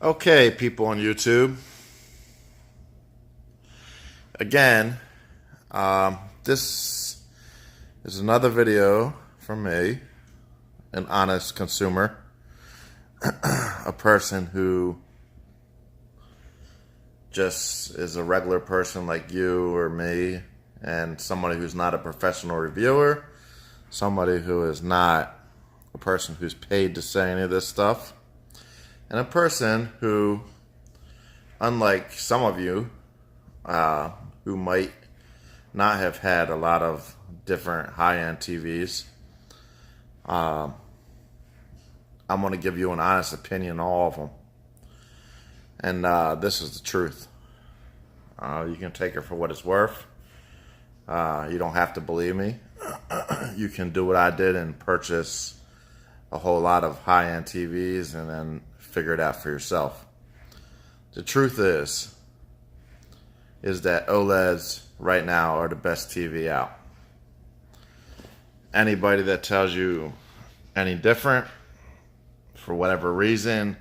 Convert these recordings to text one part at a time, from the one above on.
Okay, people on YouTube. Again, this is another video from me, an honest consumer, a person who just is a regular person like you or me, and somebody who's not a professional reviewer, somebody who is not a person who's paid to say any of this stuff, and a person who, unlike some of you, who might not have had a lot of different high-end TVs, I'm going to give you an honest opinion on all of them. And this is the truth. You can take it for what it's worth. You don't have to believe me. You can do what I did and purchase a whole lot of high-end TVs and then figure it out for yourself. The truth is that OLEDs right now are the best TV out. Anybody that tells you any different, for whatever reason,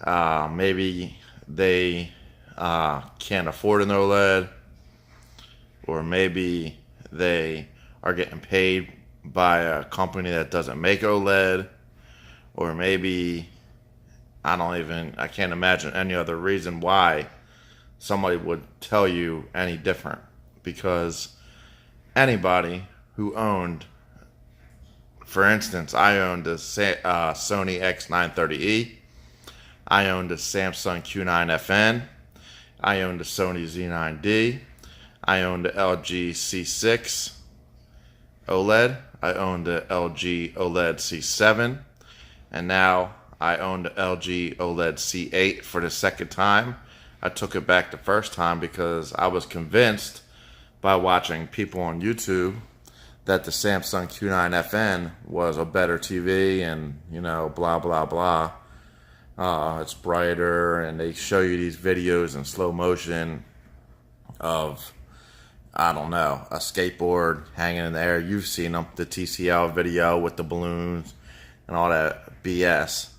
maybe they can't afford an OLED, or maybe they are getting paid by a company that doesn't make OLED, or maybe I can't imagine any other reason why somebody would tell you any different. Because anybody who owned, for instance, I owned a Sony X930E, I owned a Samsung Q9FN, I owned a Sony Z9D, I owned a LG C6 OLED, I owned a LG OLED C7, and now I own the LG OLED C8 for the second time. I took it back the first time because I was convinced by watching people on YouTube that the Samsung Q9FN was a better TV, and blah blah blah. It's brighter, and they show you these videos in slow motion of, I don't know, a skateboard hanging in the air. You've seen them, the TCL video with the balloons and all that BS.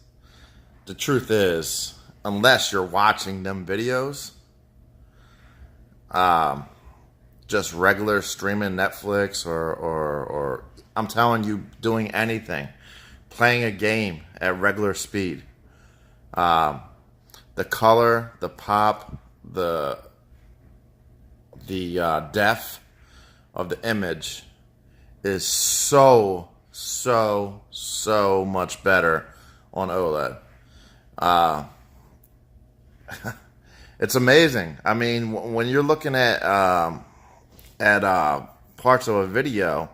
The truth is, unless you're watching them videos, just regular streaming Netflix or I'm telling you, doing anything, playing a game at regular speed, the color, the pop, the depth of the image is so much better on OLED. It's amazing. I mean, when you're looking at parts of a video,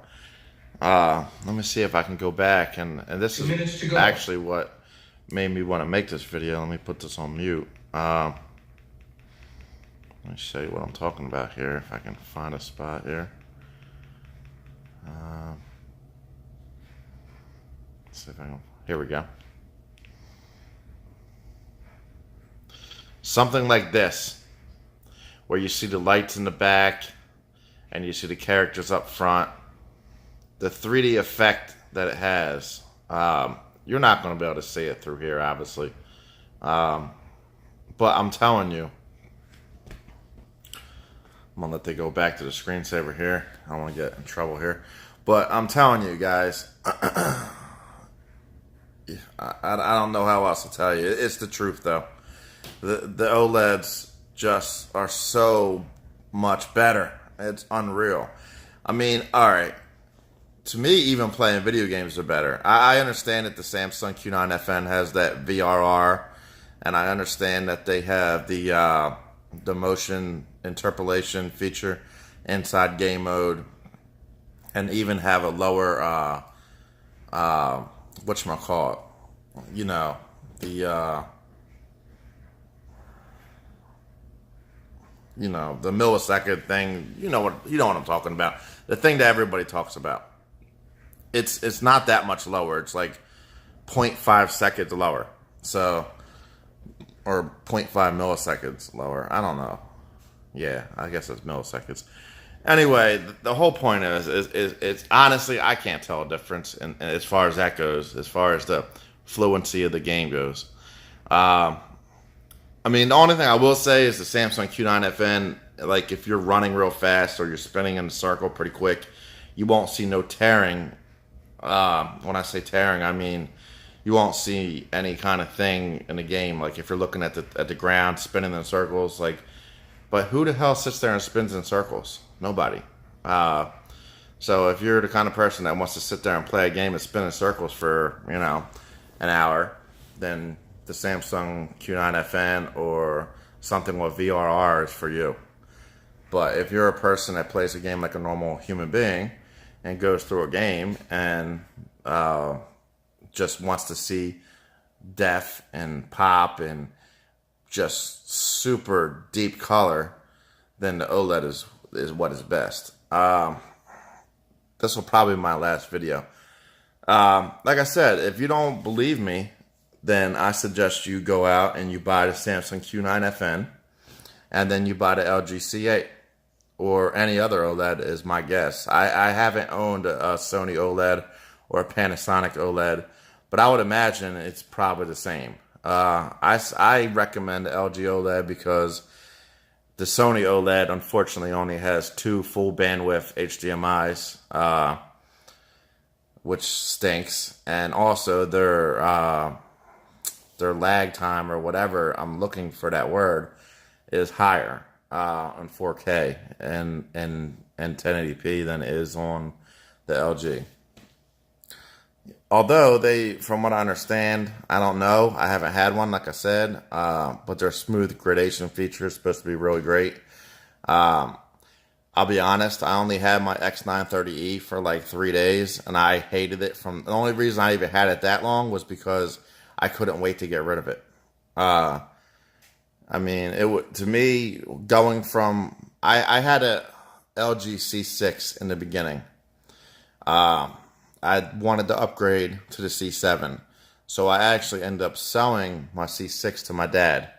let me see if I can go back, and this is actually what made me want to make this video. Let me put this on mute. Let me show you what I'm talking about here, if I can find a spot here. Let's see if I can. Here we go. Something like this, where you see the lights in the back and you see the characters up front. The 3D effect that it has, you're not going to be able to see it through here, obviously. But I'm telling you, I'm going to let they go back to the screensaver here. I don't want to get in trouble here. But I'm telling you guys, I don't know how else to tell you. It's the truth, though. The OLEDs just are so much better. It's unreal. I mean, all right. To me, even playing video games are better. I understand that the Samsung Q9FN has that VRR, and I understand that they have the motion interpolation feature inside game mode, and even have a lower whatchamacallit, the millisecond thing. You know what I'm talking about. The thing that everybody talks about. It's not that much lower. It's like 0.5 seconds lower. So, or 0.5 milliseconds lower. I don't know. Yeah, I guess it's milliseconds. Anyway, the whole point is it's honestly, I can't tell a difference in as far as that goes, as far as the fluency of the game goes. I mean, the only thing I will say is the Samsung Q9 FN, like if you're running real fast or you're spinning in a circle pretty quick, you won't see no tearing. When I say tearing, I mean you won't see any kind of thing in the game. Like if you're looking at the ground, spinning in circles, like. But who the hell sits there and spins in circles? Nobody. So if you're the kind of person that wants to sit there and play a game and spin in circles for, an hour, then the Samsung Q9 FN or something with VRR is for you. But if you're a person that plays a game like a normal human being and goes through a game and just wants to see depth and pop and just super deep color, then the OLED is what is best. This will probably be my last video. Like I said, if you don't believe me, then I suggest you go out and you buy the Samsung Q9 FN, and then you buy the LG C8 or any other OLED is my guess. I haven't owned a Sony OLED or a Panasonic OLED, but I would imagine it's probably the same. I recommend the LG OLED because the Sony OLED unfortunately only has 2 full bandwidth HDMIs, which stinks, and also their lag time or whatever I'm looking for that word is higher on 4K and 1080p than it is on the LG. Although from what I understand, I don't know, I haven't had one, like I said, but their smooth gradation feature is supposed to be really great. I'll be honest, I only had my X930E for like 3 days, and I hated it. The only reason I even had it that long was because I couldn't wait to get rid of it. I mean, to me, going from, I had a LG C6 in the beginning. I wanted to upgrade to the C7. So I actually ended up selling my C6 to my dad.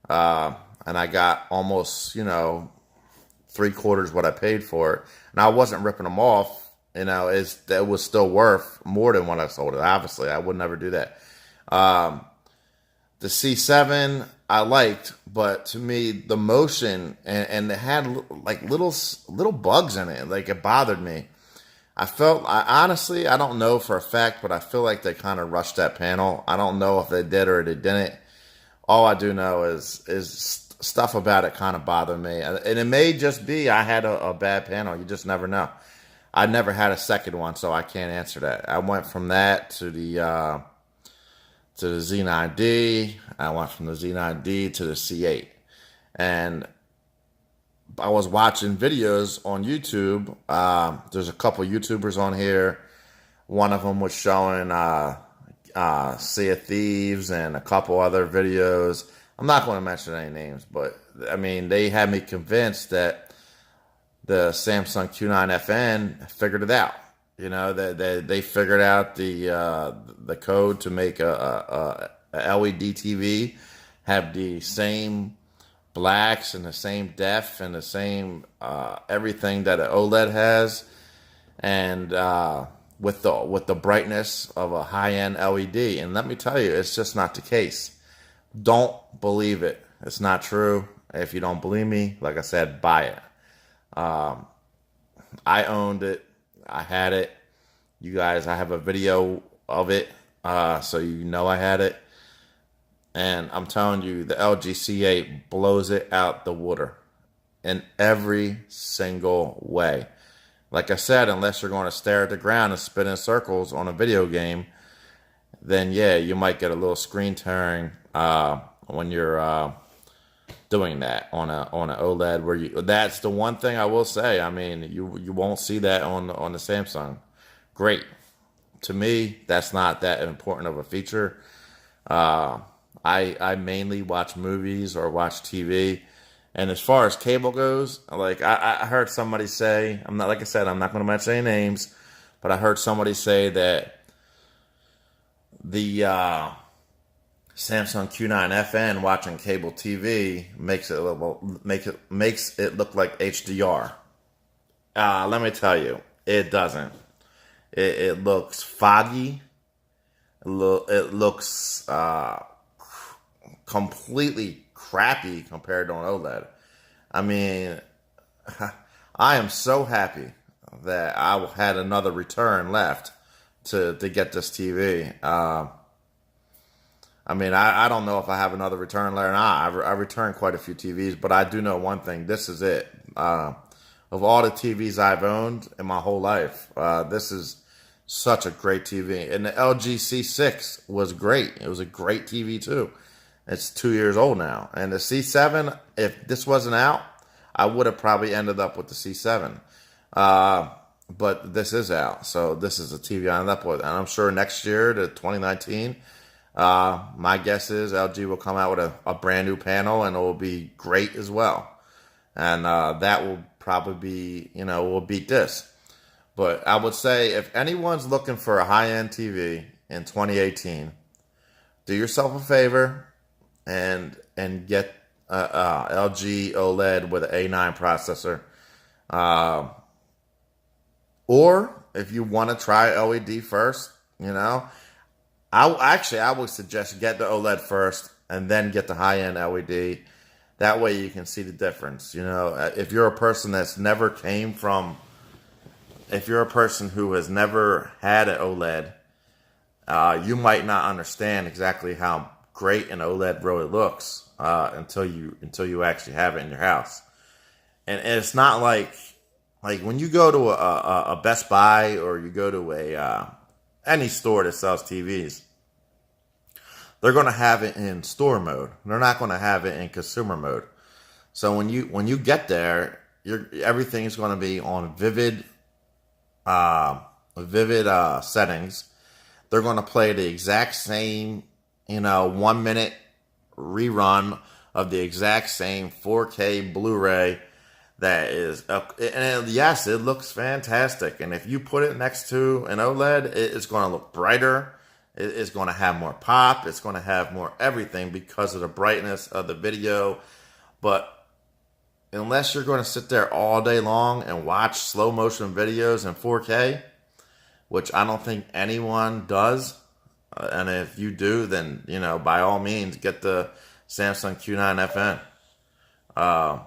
And I got almost, 3/4 what I paid for it. And I wasn't ripping them off. It was still worth more than what I sold it. Obviously, I would never do that. The C7 I liked, but to me, the motion, and it had like little bugs in it. Like it bothered me. Honestly, I don't know for a fact, but I feel like they kind of rushed that panel. I don't know if they did or they didn't. All I do know is stuff about it kind of bothered me. And it may just be I had a bad panel. You just never know. I never had a second one, so I can't answer that. I went from that to the Z9D. I went from the Z9D to the C8. And I was watching videos on YouTube. There's a couple YouTubers on here. One of them was showing Sea of Thieves and a couple other videos. I'm not going to mention any names, but I mean, they had me convinced that the Samsung Q9 FN figured it out. They figured out the code to make a LED TV have the same blacks and the same depth and the same everything that an OLED has, and with the brightness of a high-end LED. And let me tell you, it's just not the case. Don't believe it. It's not true. If you don't believe me, like I said, buy it. I owned it. I had it. You guys, I have a video of it, so you know I had it. And I'm telling you, the LG C8 blows it out the water in every single way. Like I said, unless you're going to stare at the ground and spin in circles on a video game, then yeah, you might get a little screen tearing when you're doing that on an OLED. That's the one thing I will say. I mean, you won't see that on the Samsung. Great. To me, that's not that important of a feature. I mainly watch movies or watch TV. And as far as cable goes, like I heard somebody say, like I said, I'm not going to mention any names, but I heard somebody say that the Samsung Q9 FN watching cable TV makes it look like HDR. Let me tell you, it doesn't. It looks foggy. It looks completely crappy compared to an OLED. I mean, I am so happy that I had another return left to get this TV. I mean, I don't know if I have another return later or not. I returned quite a few TVs, but I do know one thing. This is it. Of all the TVs I've owned in my whole life, this is such a great TV. And the LG C6 was great. It was a great TV too. It's 2 years old now. And the C7, if this wasn't out, I would have probably ended up with the C7. But this is out. So this is a TV I ended up with. And I'm sure next year, to 2019, my guess is LG will come out with a brand new panel and it will be great as well. And that will probably be, will beat this. But I would say if anyone's looking for a high-end TV in 2018, do yourself a favor and get LG OLED with an A9 processor. Or if you want to try LED first, I would suggest get the OLED first and then get the high-end LED. That way you can see the difference. If you're a person if you're a person who has never had an OLED, you might not understand exactly how great an OLED really looks until you actually have it in your house. And it's not like when you go to a Best Buy or you go to any store that sells TVs, they're going to have it in store mode. They're not going to have it in consumer mode. So when you get there, everything is going to be on vivid settings. They're going to play the exact same 1 minute rerun of the exact same 4K Blu-ray that is and yes, it looks fantastic. And if you put it next to an OLED, it's going to look brighter. It's going to have more pop. It's going to have more everything because of the brightness of the video. But unless you're going to sit there all day long and watch slow motion videos in 4K, which I don't think anyone does, and if you do, then, by all means, get the Samsung Q9 FN.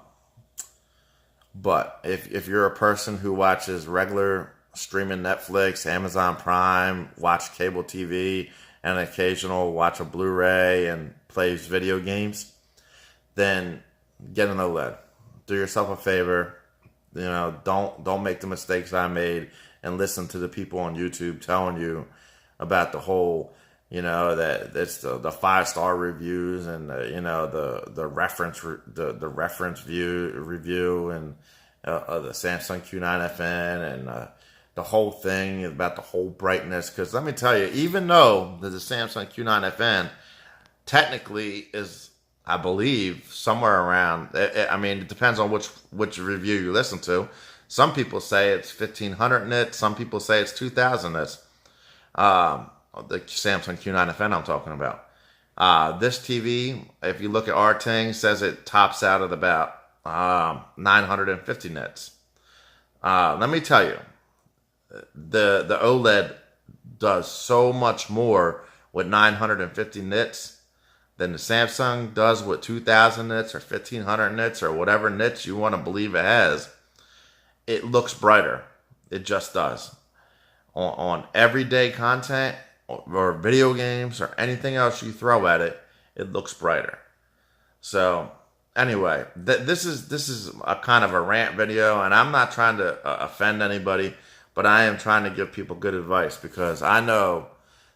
But if you're a person who watches regular streaming Netflix, Amazon Prime, watch cable TV, and occasional watch a Blu-ray and plays video games, then get an OLED. Do yourself a favor. Don't make the mistakes I made and listen to the people on YouTube telling you about the whole, that it's the 5-star reviews and the reference review and the Samsung Q9 FN and the whole thing about the whole brightness. Because let me tell you, even though the Samsung Q9 FN technically is, I believe, somewhere around, it depends on which review you listen to. Some people say it's 1500 nits. Some people say it's 2000 nits. The Samsung Q9 FN I'm talking about. This TV, if you look at our thing, says it tops out at about 950 nits. Let me tell you, the OLED does so much more with 950 nits than the Samsung does with 2000 nits or 1500 nits or whatever nits you want to believe it has. It looks brighter. It just does. On everyday content or video games or anything else you throw at it, it looks brighter. So anyway, this is a kind of a rant video, and I'm not trying to offend anybody, but I am trying to give people good advice because I know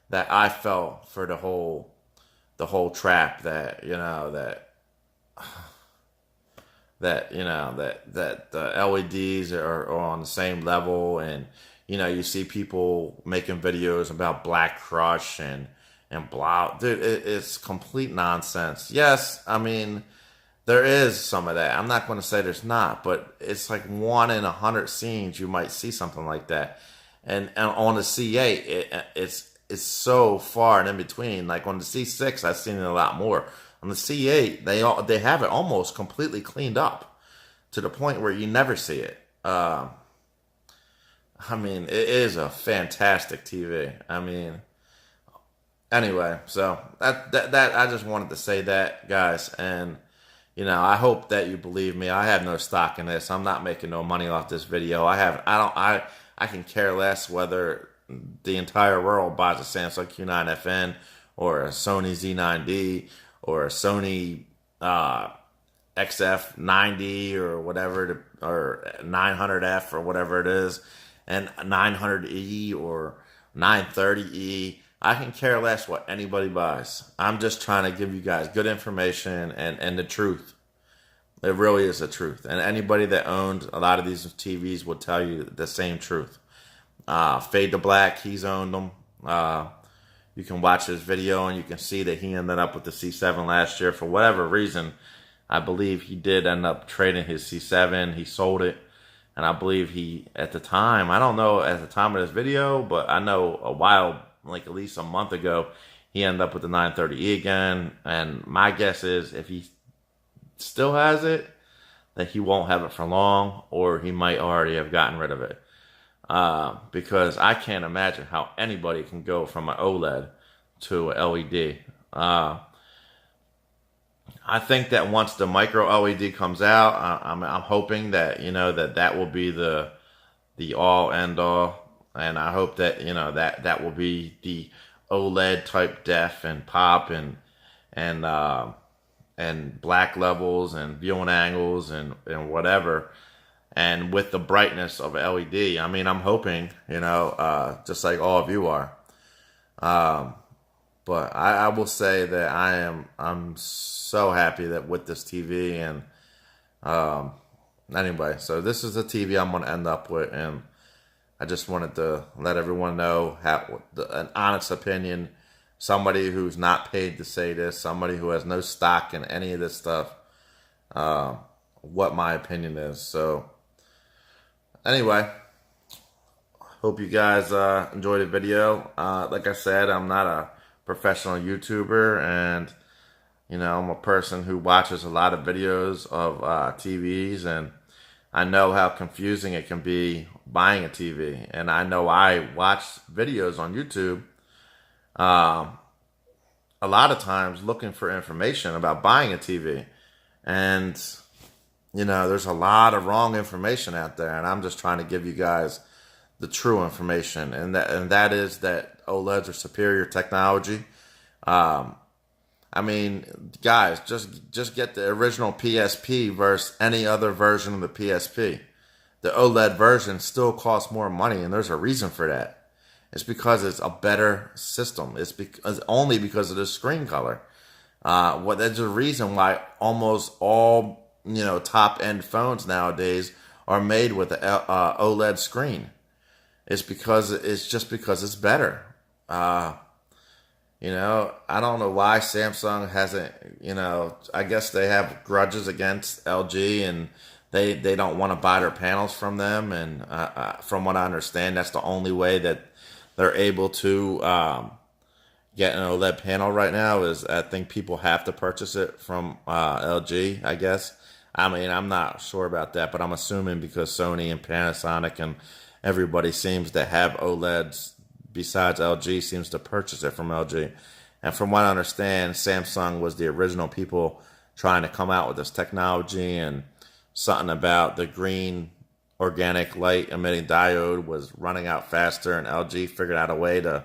that I fell for the whole trap that the LEDs are on the same level, and you see people making videos about Black Crush and blah. Dude, it's complete nonsense. Yes, there is some of that. I'm not going to say there's not, but it's like 1 in 100 scenes you might see something like that. And on the C8, it's so far and in between. Like on the C6, I've seen it a lot more. On the C8, they have it almost completely cleaned up to the point where you never see it. It is a fantastic TV. Anyway, so that I just wanted to say that, guys. And I hope that you believe me. I have no stock in this. I'm not making no money off this video. I can care less whether the entire world buys a Samsung Q9FN or a Sony Z9D or a Sony XF90 or whatever, or 900F or whatever it is, and 900E or 930E. I can care less what anybody buys. I'm just trying to give you guys good information and the truth. It really is the truth. And anybody that owned a lot of these TVs will tell you the same truth. Fade to Black, he's owned them. You can watch his video and you can see that he ended up with the C7 last year for whatever reason. I believe he did end up trading his C7. He sold it. And I believe he, at the time, I don't know at the time of this video, but I know a while, like at least a month ago, he ended up with the 930E again. And my guess is if he still has it, that he won't have it for long, or he might already have gotten rid of it. Because I can't imagine how anybody can go from an OLED to an LED. I think that once the micro LED comes out, I'm hoping that that will be the all end all, and I hope that that will be the OLED type def and pop and black levels and viewing angles and whatever, and with the brightness of LED. I mean, I'm hoping just like all of you are. But I will say that I'm so happy that with this TV, and anyway, so this is the TV I'm going to end up with, and I just wanted to let everyone know an honest opinion, somebody who's not paid to say this, somebody who has no stock in any of this stuff, what my opinion is. So anyway, hope you guys enjoyed the video. Like I said, I'm not a professional YouTuber, and I'm a person who watches a lot of videos of TVs, and I know how confusing it can be buying a TV. And I know I watch videos on YouTube a lot of times looking for information about buying a TV, and there's a lot of wrong information out there, and I'm just trying to give you guys the true information, and that is that OLEDs are superior technology. I mean, guys, just get the original PSP versus any other version of the PSP. The OLED version still costs more money, and there's a reason for that. It's because it's a better system. It's only because of the screen color. There's a reason why almost all top end phones nowadays are made with an OLED screen. It's just because it's better. I don't know why Samsung hasn't, I guess they have grudges against LG, and they don't want to buy their panels from them. And from what I understand, that's the only way that they're able to get an OLED panel right now, is I think people have to purchase it from LG, I guess. I mean, I'm not sure about that, but I'm assuming because Sony and Panasonic and everybody seems to have OLEDs besides LG seems to purchase it from LG. And from what I understand, Samsung was the original people trying to come out with this technology, and something about the green organic light emitting diode was running out faster, and LG figured out a way to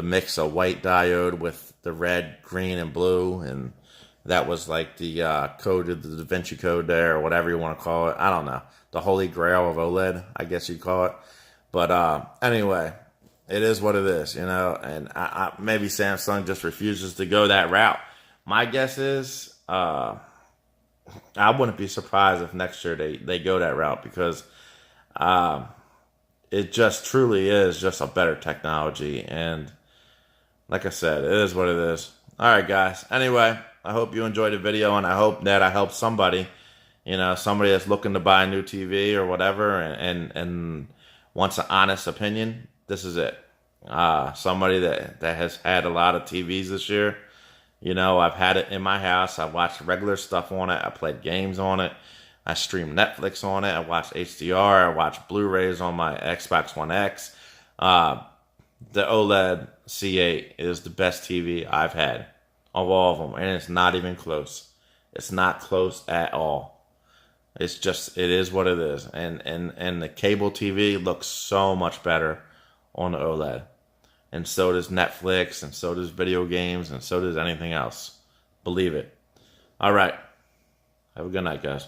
mix a white diode with the red, green, and blue, and that was like the code of the Da Vinci Code there, or whatever you want to call it. I don't know. The holy grail of OLED, I guess you'd call it. But anyway, it is what it is, and maybe Samsung just refuses to go that route. My guess is I wouldn't be surprised if next year they go that route, because it just truly is just a better technology. And like I said, it is what it is. All right, guys. Anyway, I hope you enjoyed the video, and I hope that I helped somebody, somebody that's looking to buy a new TV or whatever, and wants an honest opinion. This is it. Somebody that has had a lot of TVs this year. I've had it in my house. I watched regular stuff on it. I played games on it. I streamed Netflix on it. I watched HDR. I watched Blu-rays on my Xbox One X. The OLED C8 is the best TV I've had of all of them, and it's not even close. It's not close at all. It's just, it is what it is. And the cable TV looks so much better on the OLED. And so does Netflix, and so does video games, and so does anything else. Believe it. All right. Have a good night, guys.